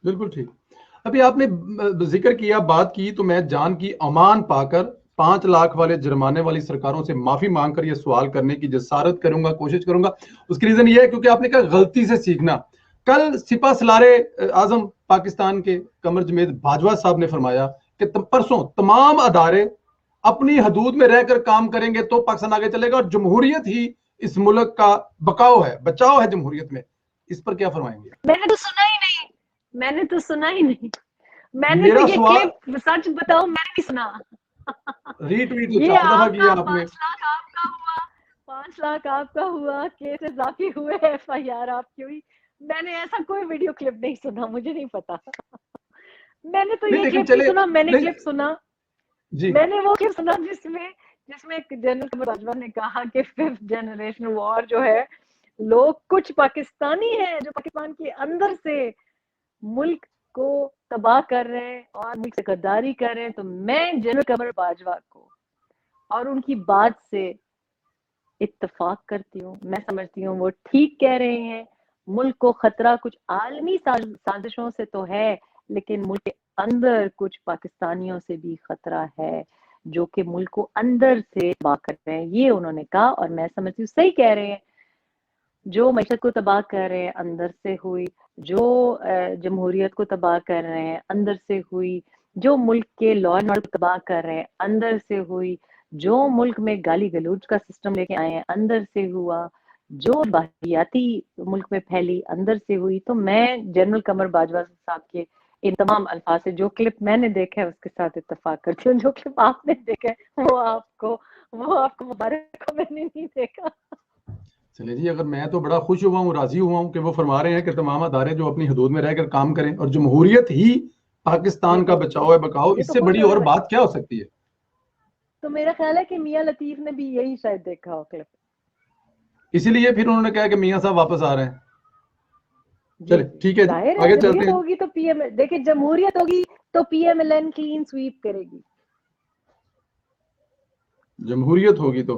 बिल्कुल ठीक। अभी आपने जिक्र किया, बात की, तो मैं जान की अमान पाकर 5 लाख वाले जुर्माने वाली सरकारों से माफी मांगकर ये सवाल करने की जसारत करूंगा, कोशिश करूंगा। उसकी रीजन ये है क्योंकि आपने कहा गलती से सीखना। कल सिपा सलारे आजम पाकिस्तान के कमर जमेद बाजवा साहब ने फरमाया कि परसों तमाम अदारे अपनी हदूद में रहकर काम करेंगे तो पाकिस्तान आगे चलेगा, और जमहूरियत ही इस मुल्क का बकाव है, बचाव है जमहूरियत में। इस पर क्या फरमाएंगे? मैंने तो सुना ही नहीं, मैंने तो सुना ही नहीं, मैंने तो मेरा ये सवाल, क्लिप सच बताओ मैंने नहीं सुना। रीट्वीट तो ये 4 दफा आपका किया आपने। 5 लाख आपका हुआ, 5 लाख आपका हुआ, केसेस आपके हुए, FIR आपकी हुई। मैंने ऐसा कोई वीडियो क्लिप नहीं सुना, मुझे नहीं पता। मैंने तो नहीं ये लेकिन क्लिप नहीं चले, सुना, मैंने नहीं क्लिप सुना, जी, मैंने वो क्लिप सुना जिसमें जिसमें जनरल कमर बाजवा ने कहा कि 5th जनरेशन वॉर जो है, लोग कुछ पाकिस्तानी हैं जो पाकिस्तान के अंदर से मुल्क को तबाह कर रहे हैं और मुल्क से गद्दारी कर रहे हैं। तो मैं जनरल कमर बाजवा को और उनकी बात से इत्तेफाक करती हूँ। मैं समझती हूँ वो ठीक कह रहे हैं। मुल्क को खतरा कुछ आलमी साजिशों से तो है, लेकिन मुल्क के अंदर कुछ पाकिस्तानियों से भी खतरा है जो कि मुल्क को अंदर से तबाह कर रहे हैं। ये उन्होंने कहा और मैं समझती हूँ सही कह रहे हैं। जो मईशत को तबाह कर रहे हैं अंदर से हुई, जो जमहूरियत को तबाह कर रहे हैं अंदर से हुई, जो मुल्क के लॉ एंड ऑर्डर को तबाह कर रहे हैं अंदर से हुई, जो मुल्क में गाली गलौज का सिस्टम लेके आए हैं अंदर से हुआ, जो वाहियाती मुल्क में फैली अंदर से हुई। तो मैं जनरल कमर बाजवा साहब के इन तमाम अल्फाज से, जो क्लिप मैंने देखा है उसके साथ इत्तेफाक करती हूँ। जो क्लिप आपने देखा है वो आपको मुबारक हो, मैंने नहीं देखा। चले जी, अगर मैं तो बड़ा खुश हुआ हूँ, राजी हुआ हूँ कि वो फरमा रहे हैं कि तमाम अदारे जो अपनी हदूद में रहकर काम करें और जमहूरियत ही ये पाकिस्तान का तो बचाव है, बकाओ। ये तो इससे बहुत बड़ी बड़ी और बात। बात क्या हो सकती है? तो मेरा ख्याल है कि मियां लतीफ ने भी यही शायद देखा हो क्लिप। इसीलिए फिर उन्होंने कहा कि मियाँ साहब वापस आ रहे हैं। जी चले जी, ठीक है जी, जाहिर है आगे चलते जमहूरियत हैं। होगी तो पीएम, देखिए जमहूरियत होगी तो PMLN क्लीन स्वीप करेगी। जमहूरियत होगी तो